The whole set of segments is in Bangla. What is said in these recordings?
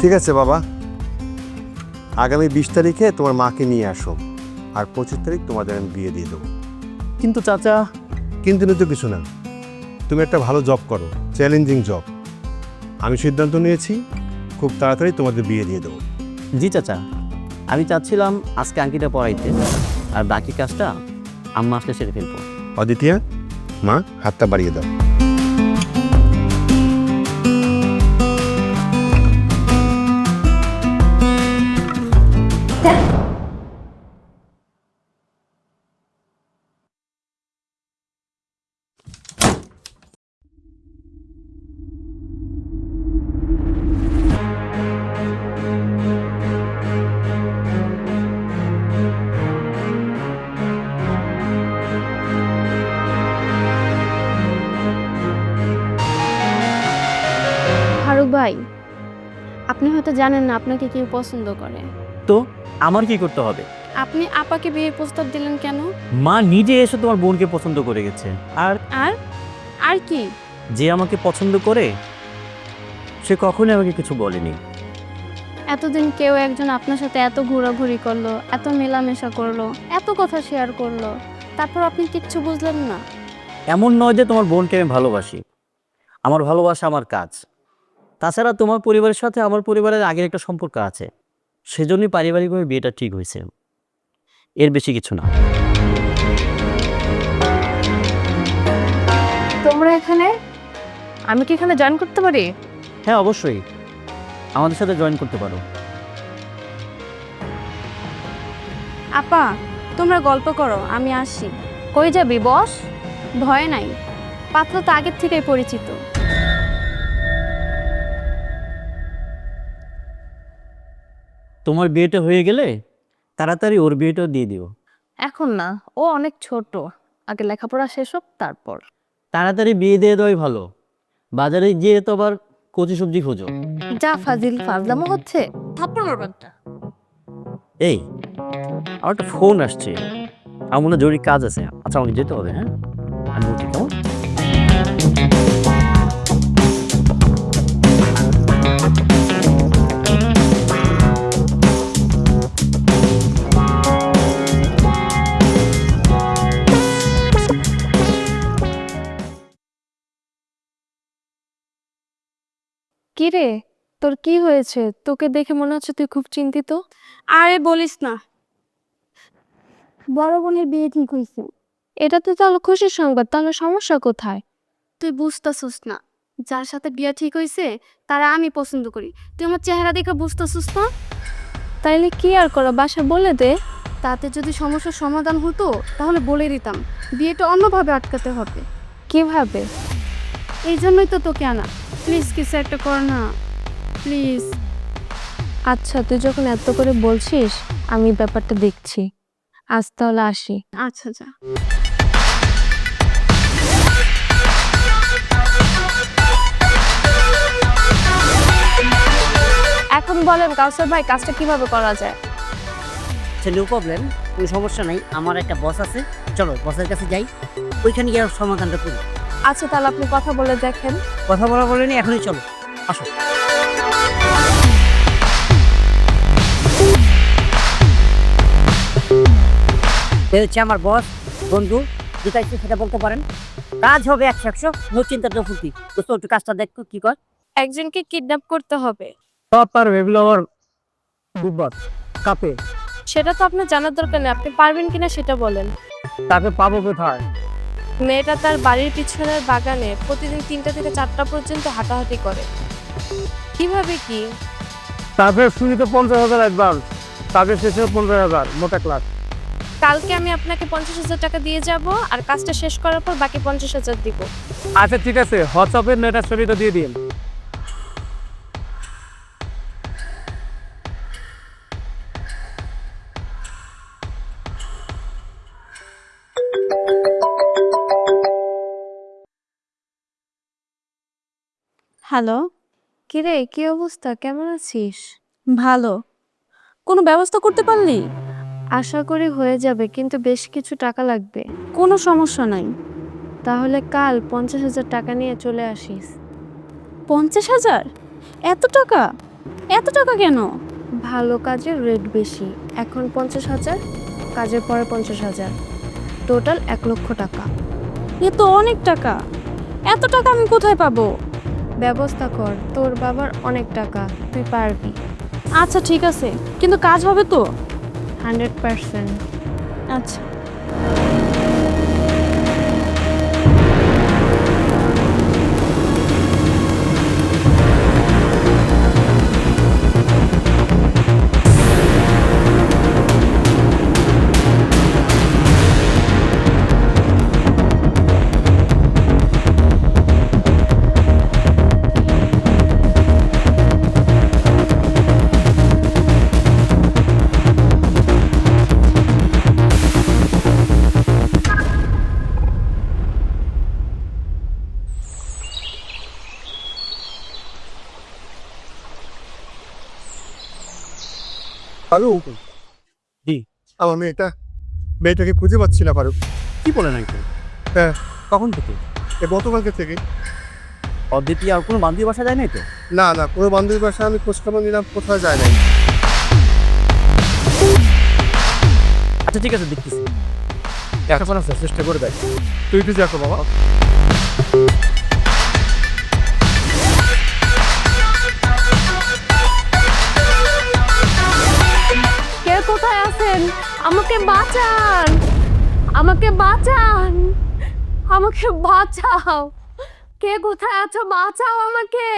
ঠিক আছে বাবা, আগামী 20 তারিখে তোমার মাকে নিয়ে আসো, আর 25 তারিখ তোমাদের আমি বিয়ে দিয়ে দেবো। কিন্তু চাচা। কিন্তু তো কিছু না, তুমি একটা ভালো জব করো, চ্যালেঞ্জিং জব। আমি সিদ্ধান্ত নিয়েছি খুব তাড়াতাড়ি তোমাদের বিয়ে দিয়ে দেবো। জি চাচা, আমি চাচ্ছিলাম আজকে আংটিটা পরাইতে, আর বাকি কাজটা আম্মা আসলে সেরে ফেলবো। অদিতিয়া, মা হাতটা বাড়িয়ে দাও। ফারুক ভাই, আপনি হয়তো জানেন না আপনাকে কেউ পছন্দ করে। তো আমার কি করতে হবে? আপনি আপাকে বিয়ের প্রস্তাব দিলেন কেন? মা নিজে এসে তোমার বোনকে পছন্দ করে গেছে। আর আর আর কি? যে আমাকে পছন্দ করে সে কখনোই আমাকে কিছু বলেনি। এতদিন কেউ একজন আপনার সাথে এত ঘোরাঘুরি করলো, এত মেলামেশা করলো, এত কথা শেয়ার করলো, তারপর আপনি কিচ্ছু বুঝলেন না? এমন নয় যে তোমার বোনকে আমি ভালোবাসি, আমার ভালোবাসা আমার কাজ। তাছাড়া তোমার পরিবারের সাথে আমার পরিবারের আগের একটা সম্পর্ক আছে, সেজন্যই পারিবারিকভাবে বিয়েটা ঠিক হয়েছে, এর বেশি কিছু না। তোমরা এখানে? আমি কি এখানে জয়েন করতে পারি? হ্যাঁ অবশ্যই, আমাদের সাথে জয়েন করতে পারো। আপা, তোমরা গল্প করো, আমি আসি। কই যাবি বস? ভয় নাই, পাত্র তো আগের থেকেই পরিচিত। তোমার বিয়েটা হয়ে গেলে তাড়াতাড়ি ওর বিয়েটাও দিয়ে দিও। এখন না, ও অনেক ছোট, আগে লেখাপড়া শেষ হোক তারপর। তাড়াতাড়ি বিয়ে দিয়ে দেওয়াই ভালো, বাজারে গিয়ে তো আবার কচি সবজি খোঁজো। যা ফাজিল, ফাজলামো হচ্ছে। থাপ্পড় মারবেন না। এই, আমার একটা ফোন আসছে, আমার মনে হয় জরুরি কাজ আছে। আচ্ছা আমাকে যেতে হবে, হ্যাঁ আমি উঠি, কেমন? কি রে, তোর কি হয়েছে? তোকে দেখে মনে হচ্ছে তুই খুব চিন্তিত। আরে বলিস না, বড় বোনের বিয়ে ঠিক হয়েছে। এটা তো তাহলে খুশির সংবাদ, তাহলে সমস্যা কোথায়? তুই বুঝতেছিস না, যার সাথে বিয়ে ঠিক হয়েছে তারা আমি পছন্দ করি। তুই আমার চেহারা দেখে বুঝতেছিস না? তাইলে কি আর করা, বাসা বলে দে। তাতে যদি সমস্যার সমাধান হতো তাহলে বলে দিতাম, বিয়েটা অন্যভাবে আটকাতে হবে। কিভাবে? এই জন্যই তো তোকে আনা। প্লিজ কিছু একটা কর না, প্লিজ। আচ্ছা, তুই যখন এত করে বলছিস আমি ব্যাপারটা দেখছি। আজ তাহলে আসি। আচ্ছা যা। এখন বলেন কাউসার ভাই, কাজটা কিভাবে করা যায়? নো প্রবলেম, কোনো সমস্যা নাই। আমার একটা বস আছে, চলো বসের কাছে যাই, ওইখানে গিয়ে সমাধানটা করি। আচ্ছা তাহলে আপনি কথা বলে দেখেন। কথা বলা বলেনি, এখনই চলো, আসো। এ হচ্ছে আমার বস, বন্ধু, যেটা ইচ্ছে সেটা বলতে পারেন। কাজ হবে 100-100, নো চিন্তা নো ফুর্তি। দোস্ত একটু কাজটা দেখো কি কর। একজনকে কিডন্যাপ করতে হবে। সব পারবে, এগুলো আমার দুর্বল কাপে। সেটা তো আপনার জানার দরকার নেই, আপনি পারবেন কিনা সেটা বলেন। তাকে পাবো কোথায়? মেয়েটা তার বাড়ির পিছনের বাগানে প্রতিদিন 3টা থেকে 4টা পর্যন্ত হাঁটাহাঁটি করে। কিভাবে কি? তারপরে শুরুতে 50,000 অ্যাডভান্স, তারপরে শেষে 15,000, মোটা ক্লাস। কালকে আমি আপনাকে 50,000 টাকা দিয়ে যাব, আর কাজটা শেষ করার পর বাকি 50,000 দিব। আচ্ছা ঠিক আছে, হোয়াটসঅ্যাপের নেটার ছবিটা দিয়ে দিন। হ্যালো, কিরে কি অবস্থা, কেমন আছিস? ভালো। কোনো ব্যবস্থা করতে পারলি? আশা করি হয়ে যাবে, কিন্তু বেশ কিছু টাকা লাগবে। কোনো সমস্যা নাই, তাহলে কাল 50,000 টাকা নিয়ে চলে আসিস। 50,000? এত টাকা? এত টাকা কেন? ভালো কাজের রেট বেশি, এখন 50,000, কাজের পরে 50,000, টোটাল 1,00,000 টাকা। এ তো অনেক টাকা, এত টাকা আমি কোথায় পাবো? ব্যবস্থা কর, তোর বাবার অনেক টাকা, তুই পারবি। আচ্ছা ঠিক আছে, কিন্তু কাজ হবে তো? 100%। আচ্ছা। ফারুক, জি। আমার মেয়েটাকে খুঁজে পাচ্ছি না ফারুক। কি বলেন আঙ্কেল? হ্যাঁ, কখন থেকে? গতকালকে থেকে। অদ্বিতীয় আর কোনো বান্ধবী বাসা যায় নাই তো? না না, কোনো বান্ধবীর বাসায় আমি খোঁজখবর নিলাম, কোথাও যায় নাই। আচ্ছা ঠিক আছে, দেখতেছি। এখন আছে, চেষ্টা করে দেখ। তুই একটু দেখো বাবা। কে কোথায় আছেন? আমাকে বাঁচান, আমাকে বাঁচান, আমাকে বাঁচাও। কে কোথায় আছো? বাঁচাও আমাকে।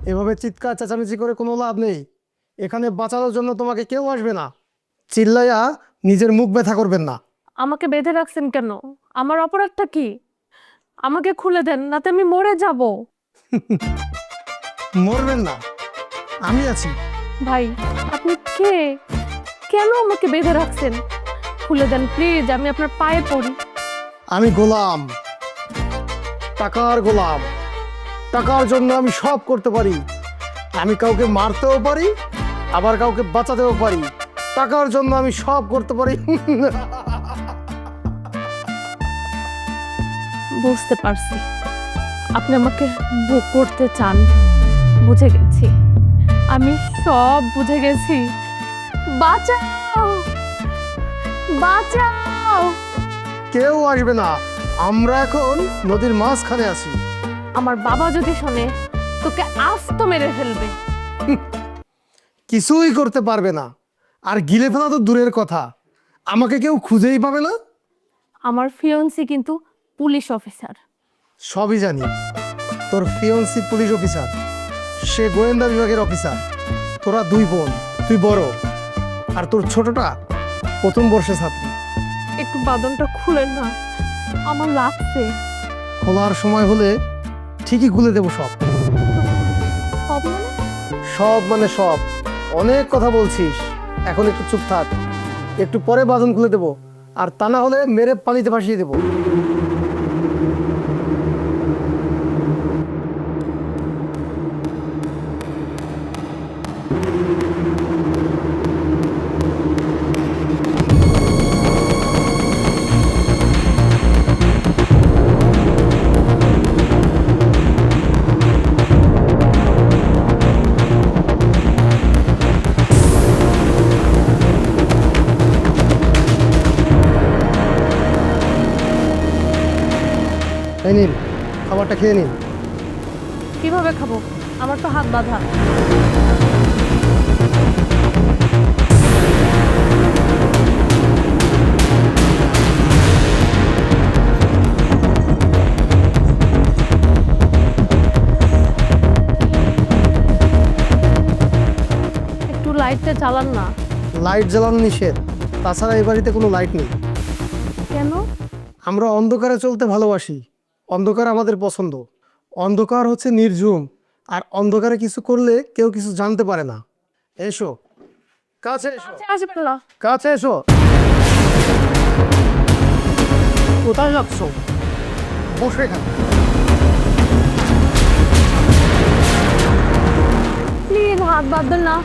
এভাবে চিৎকার চেঁচামেচি করে কোনো লাভ নেই। এখানে বাঁচানোর জন্য তোমাকে কেউ আসবে না। চিল্লাইয়া নিজের মুখ ব্যথা করবেন না। আমাকে বেঁধে রাখছেন কেন? আমার অপরাধটা কি? আমাকে খুলে দেন, নাতে আমি মরে যাব। মরবেন না, আমি আছি। ভাই, আপনি কে? কেন আমাকে বেঁধে রাখছেন? খুলে দেন প্লিজ, আমি আপনার পায়ে পড়ি। আমি গোলাম, টাকার গোলাম। টাকার জন্য আমি সব করতে পারি। আমি কাউকে মারতেও পারি, আবার কাউকে বাঁচাতেও পারি। টাকার জন্য আমি সব করতে পারি। বুঝতে পারছি, আপনি আমাকে বুক করতে চান। বুঝে গেছি, আমি সব বুঝে গেছি। বাঁচাও, বাঁচাও। কেউ আসবে না, আমরা এখন নদীর মাঝখানে আছি। আমার বাবা যদি শোনে, তোকে আস্ত মেরে ফেলবে। কিছুই করতে পারবে না। আর গিলে ফেলা তো দূরের কথা, আমাকে কেউ খুঁজেই পাবে না। আমার ফিয়ন্সি কিন্তু পুলিশ অফিসার। সবই জানি, তোর ফিয়ন্সি পুলিশ অফিসার, সে গোয়েন্দা বিভাগের অফিসার। তোরা দুই বোন, তুই বড়, আর তোর ছোটটা প্রথম বর্ষের ছাত্রী। একটু বাদনটা খুলেন না, আমার লাগছে। খোলার সময় হলে ঠিকই খুলে দেবো সব। সব মানে? সব মানে সব। অনেক কথা বলছিস, এখন একটু চুপ থাক। একটু পরে বাঁধন খুলে দেবো, আর তা না হলে মেরে পানিতে ভাসিয়ে দেবো। এই নিন, খাবারটা খেয়ে নিন। কিভাবে খাবো? আমার তো হাত বাঁধা। একটু লাইটটা জ্বালান না। লাইট জ্বালানো নিষেধ, তাছাড়া এই বাড়িতে কোনো লাইট নেই। কেন? আমরা অন্ধকারে চলতে ভালোবাসি। অন্ধকার আমাদের পছন্দ। অন্ধকার হচ্ছে নির্ঝুম, আর অন্ধকারে কিছু করলে কেউ কিছু জানতে পারে না। এসো, কাছে এসো, আসবেন না। কাছে এসো। কোথায় যাচ্ছ? বসে এখানে। প্লিজ হাত বাঁধবেন না,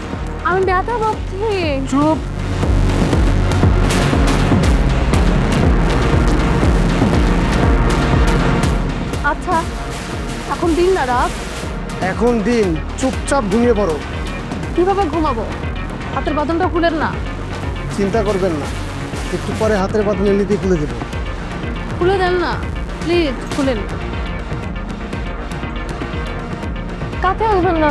আমি ব্যথা পাচ্ছি। চুপ। আচ্ছা এখন দিন না রাত, এখন দিন, চুপচাপ ঘুমিয়ে পড়ো। কিভাবে ঘুমাবো? হাতের বাঁধনটা খুলেন না। চিন্তা করবেন না, একটু পরে হাতের বাঁধন এমনিতেই খুলে দেবো। খুলে দেন না প্লিজ, খুলেন। কাছে আসবেন না।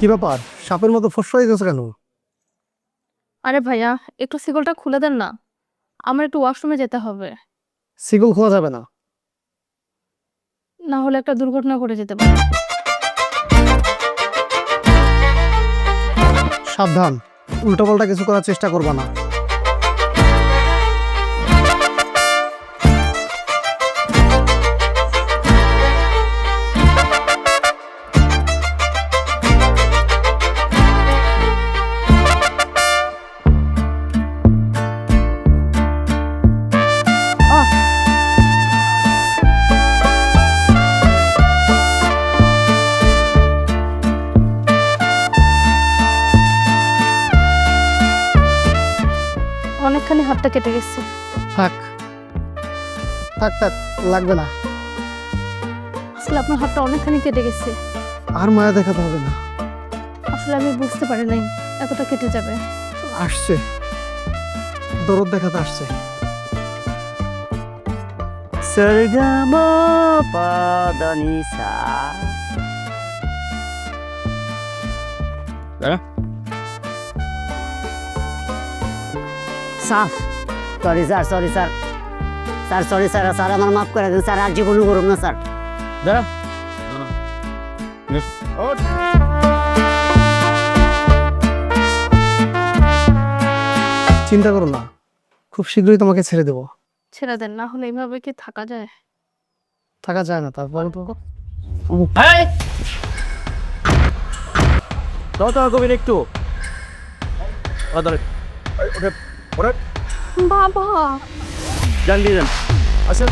কি ব্যাপার, সাপের মতো ফোসফা হয়ে গেছে কেন? আরে ভাইয়া, একটু সিগলটা খুলে দেন না, আমার একটু ওয়াশরুমে যেতে হবে, সিগল খোলা যাবে না। না হলে একটা দুর্ঘটনা ঘটে যেতে পারে। সাবধান, উল্টোপাল্টা কিছু করার চেষ্টা করবা না। অনেকখানি হাতটা কেটে গেছে। থাক থাক থাক, লাগবে না। আসলে আপনার হাতটা অনেকখানি কেটে গেছে। আর মায়া দেখাতে হবে না। আসলে আমি বুঝতে পারি নাই এতটা কেটে যাবে। আসছে, দরদ দেখাতে আসছে। সরগম পদনিসা। সাফ sorry sir, sorry sir, sir sorry sir, sir আমার মাফ করে দিন স্যার, আর জীবনও করুন না স্যার। দাঁড়া, চিন্তা করো না, খুব শীঘ্রই তোমাকে ছেড়ে দেবো। ছেড়ে দেন, না হলে এইভাবে কি থাকা যায়? থাকা যায় না, তারপর তো কবির একটু বাবা, জান দিয়ে যান। আচ্ছা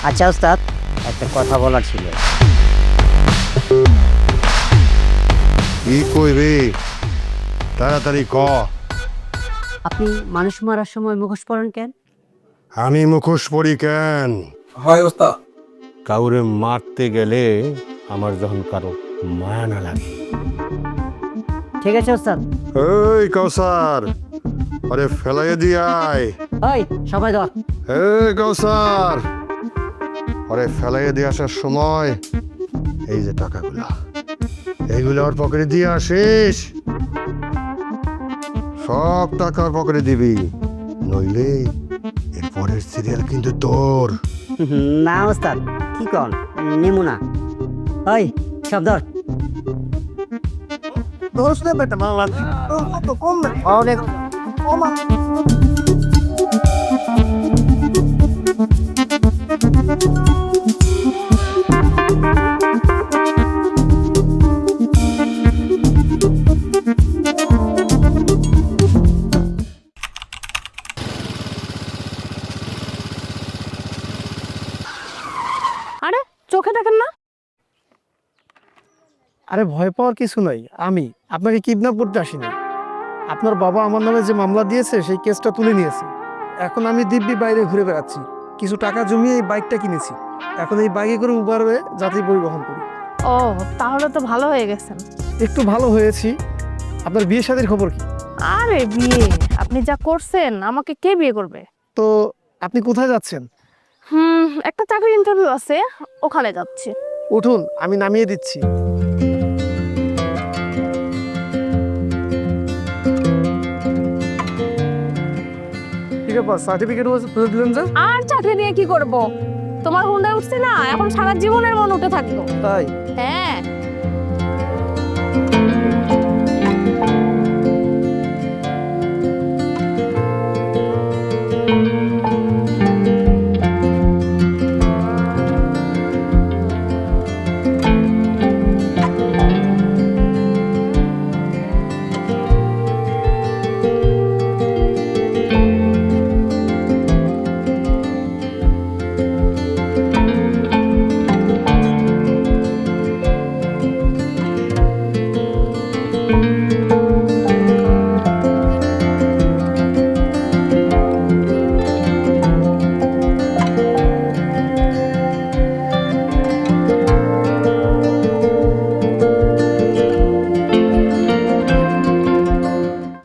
আচ্ছা ওস্তাদ, একটা কথা বলার ছিল। কি কইবি তাড়াতাড়ি ক। আপনি মানুষ মারার সময় মুখোশ পরেন কেন? আমি মুখোশ পরি কেন? হয় ওস্তাদ। কাউরে মারতে গেলে আমার যখন কারো মায়া না লাগে। ঠিক আছে ওস্তাদ। এই কাউসার, আরে ফেলাই দিয়াই। ওই সবাই ধর। এই কাউসার, আরে ফেলাই দিয়ে আসার সময় এই যে টাকাগুলা, এইগুলো ওর পকেটে দিয়ে আসিস। সব টাকা পকেটে দিবি, নইলে এর পরের সিরিয়াল কিন্তু তোর। না ওস্তাদ, কি কন, নিমু না। ওই সব ধর। দোষ নেবে না বাংলা, তো কম না। অনেক আরে চোখে দেখেন না? আরে ভয় পাওয়ার কিছু নাই, আমি আপনাকে কিডন্যাপ করতে আসিনি। আপনার বাবা আমার নামে যে মামলা দিয়েছে সেই কেসটা তুলে নিয়েছে। এখন আমি দিব্যি বাইরে ঘুরে বেড়াচ্ছি, কিছু টাকা জমিয়ে এই বাইকটা কিনেছি। এখন এই বাইকে করে উবারে যাত্রী পরিবহন করি। ও, তাহলে তো ভালো হয়ে গেছেন। একটু ভালো হয়েছি। আপনার বিয়ে শাদীর খবর কি? আরে বিয়ে আপনি যা করছেন, আমাকে কে বিয়ে করবে? তো আপনি কোথায় যাচ্ছেন? একটা চাকরির ইন্টারভিউ আছে, ওখানে যাচ্ছি। উঠুন, আমি নামিয়ে দিচ্ছি। ব্যাপার সার্টিফিকেট তুলে দিলেন যে? আর চাকরি নিয়ে কি করব? তোমার হুন্ডায় উঠছে না, এখন সারা জীবনের মন উঠে থাকলো। তাই? হ্যাঁ।